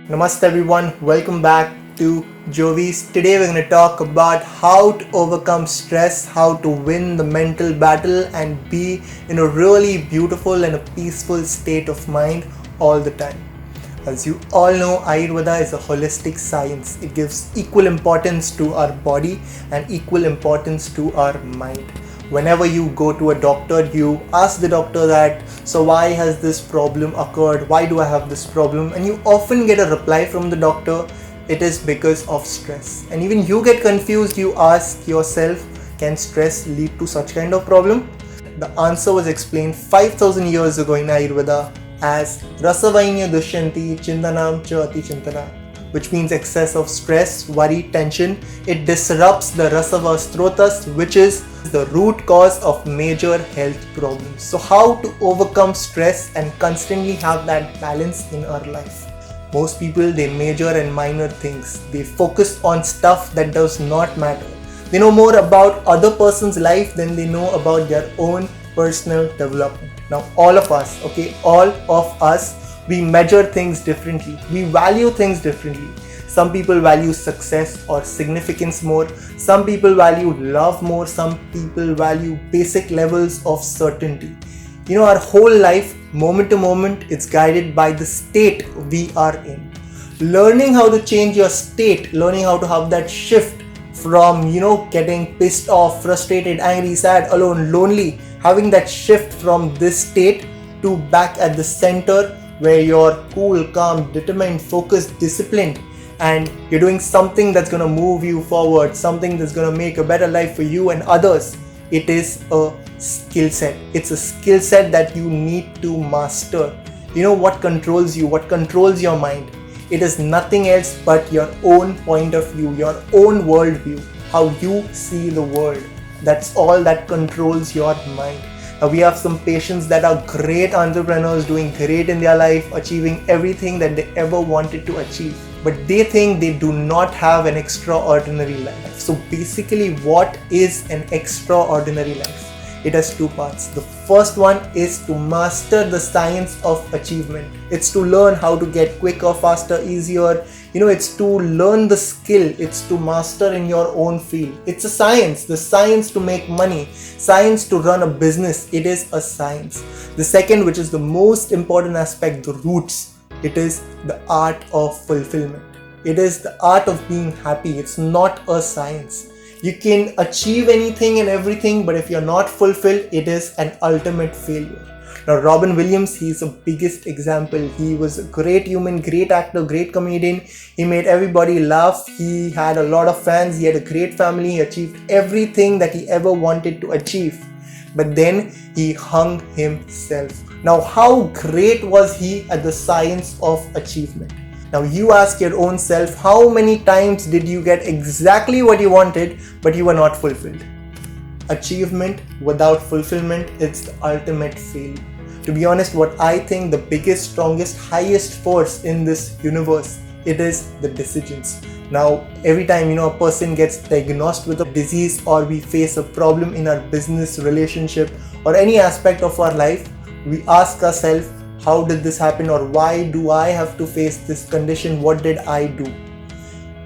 Namaste everyone, welcome back to Jyovis. Today we're going to talk about how to overcome stress, how to win the mental battle and be in a really beautiful and a peaceful state of mind all the time. As you all know, Ayurveda is a holistic science. It gives equal importance to our body and equal importance to our mind. Whenever you go to a doctor, you ask the doctor that, so why has this problem occurred? Why do I have this problem? And you often get a reply from the doctor, it is because of stress. And even you get confused, you ask yourself, can stress lead to such kind of problem? The answer was explained 5,000 years ago in Ayurveda as Rasavainya Dushyanti Chintanam Cha Ati Chintana, which means excess of stress, worry, tension. It disrupts the Rasava Strotas, which is the root cause of major health problems. So how to overcome stress and constantly have that balance in our life? Most people, they major in minor things. They focus on stuff that does not matter. They know more about other person's life than they know about their own personal development. Now all of us, we measure things differently. We value things differently. Some people value success or significance more. Some people value love more. Some people value basic levels of certainty. Our whole life, moment to moment, it's guided by the state we are in. Learning how to change your state, learning how to have that shift from, getting pissed off, frustrated, angry, sad, alone, lonely, having that shift from this state to back at the center where you're cool, calm, determined, focused, disciplined, and you're doing something that's going to move you forward, something that's going to make a better life for you and others. It is a skill set. It's a skill set that you need to master. What controls you, what controls your mind? It is nothing else but your own point of view, your own worldview, how you see the world. That's all that controls your mind. Now we have some patients that are great entrepreneurs, doing great in their life, achieving everything that they ever wanted to achieve. But they think they do not have an extraordinary life. So basically, what is an extraordinary life? It has two parts. The first one is to master the science of achievement. It's to learn how to get quicker, faster, easier. It's to learn the skill. It's to master in your own field. It's a science. The science to make money. Science to run a business. It is a science. The second, which is the most important aspect, the roots. It is the art of fulfillment. It is the art of being happy. It's not a science. You can achieve anything and everything, but if you're not fulfilled, it is an ultimate failure. Now, Robin Williams, he's the biggest example. He was a great human, great actor, great comedian. He made everybody laugh. He had a lot of fans. He had a great family. He achieved everything that he ever wanted to achieve. But then he hung himself. Now, how great was he at the science of achievement? Now you ask your own self, how many times did you get exactly what you wanted, but you were not fulfilled? Achievement without fulfillment, it's the ultimate failure. To be honest, what I think the biggest, strongest, highest force in this universe, it is the decisions. Now, every time, a person gets diagnosed with a disease or we face a problem in our business, relationship, or any aspect of our life, we ask ourselves, how did this happen, or why do I have to face this condition? What did I do?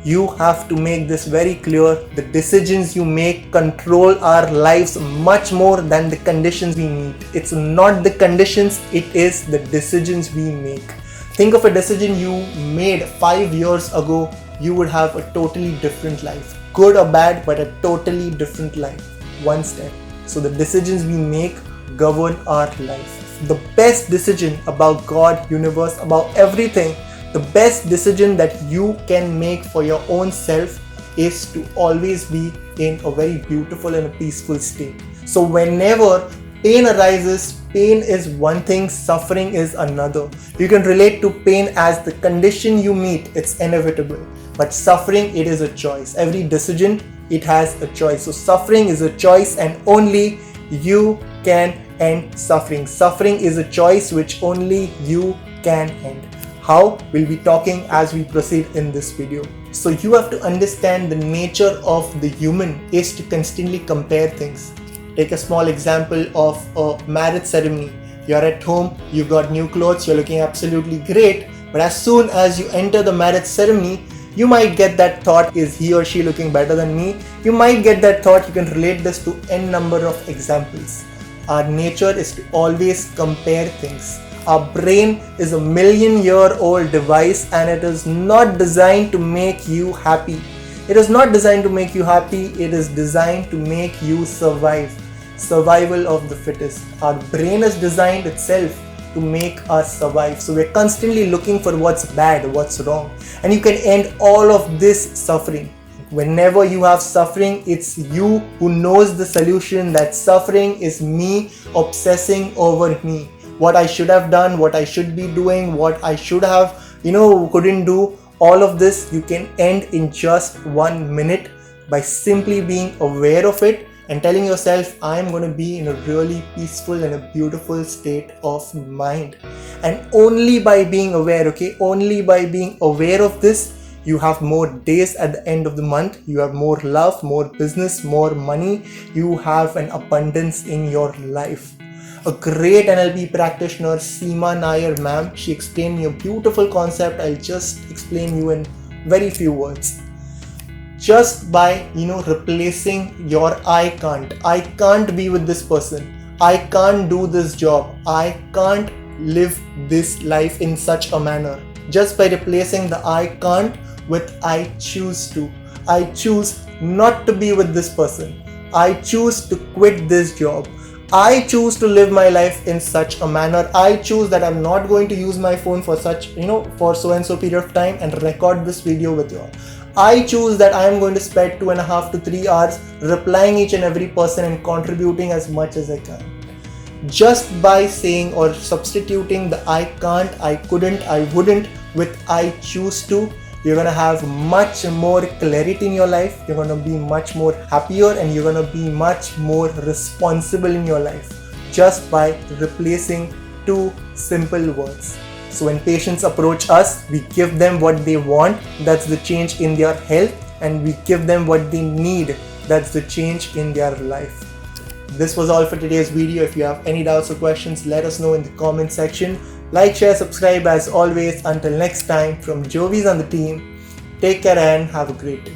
You have to make this very clear. The decisions you make control our lives much more than the conditions we meet. It's not the conditions, it is the decisions we make. Think of a decision you made 5 years ago, you would have a totally different life. Good or bad, but a totally different life. One step. So the decisions we make govern our life. The best decision about God, universe, about everything, the best decision that you can make for your own self is to always be in a very beautiful and a peaceful state. So whenever pain arises, pain is one thing, suffering is another. You can relate to pain as the condition you meet, it's inevitable. But suffering, it is a choice. Every decision, it has a choice. So suffering is a choice and only you can end suffering. Suffering is a choice which only you can end. How? We'll be talking as we proceed in this video. So you have to understand the nature of the human is to constantly compare things. Take a small example of a marriage ceremony. You're at home, you've got new clothes, you're looking absolutely great, But as soon as you enter the marriage ceremony, you might get that thought, is he or she looking better than me? You might get that thought. You can relate this to n number of examples. Our nature is to always compare things. Our brain is a million-year-old device, and it is not designed to make you happy. It is not designed to make you happy. It is designed to make you survive. Survival of the fittest. Our brain is designed itself to make us survive. So we're constantly looking for what's bad, what's wrong. And you can end all of this suffering. Whenever you have suffering, it's you who knows the solution. That suffering is me obsessing over me. What I should have done, what I should be doing, what I should have, couldn't do. All of this you can end in just 1 minute by simply being aware of it and telling yourself, I am going to be in a really peaceful and a beautiful state of mind. And only by being aware, only by being aware of this, you have more days at the end of the month. You have more love, more business, more money. You have an abundance in your life. A great NLP practitioner, Seema Nair ma'am, she explained me a beautiful concept. I'll just explain you in very few words. Just by replacing your I can't be with this person, I can't do this job, I can't live this life in such a manner. Just by replacing the I can't with I choose to. I choose not to be with this person. I choose to quit this job. I choose to live my life in such a manner. I choose that I'm not going to use my phone for such, for so and so period of time and record this video with you all. I choose that I am going to spend 2.5 to 3 hours replying each and every person and contributing as much as I can. Just by saying or substituting the I can't, I couldn't, I wouldn't with I choose to, you're going to have much more clarity in your life. You're going to be much more happier, and you're going to be much more responsible in your life just by replacing two simple words. So when patients approach us, we give them what they want, that's the change in their health, and we give them what they need, that's the change in their life. This was all for today's video. If you have any doubts or questions, let us know in the comment section. Like, share, subscribe as always. Until next time, from Jyovis and the team, take care and have a great day.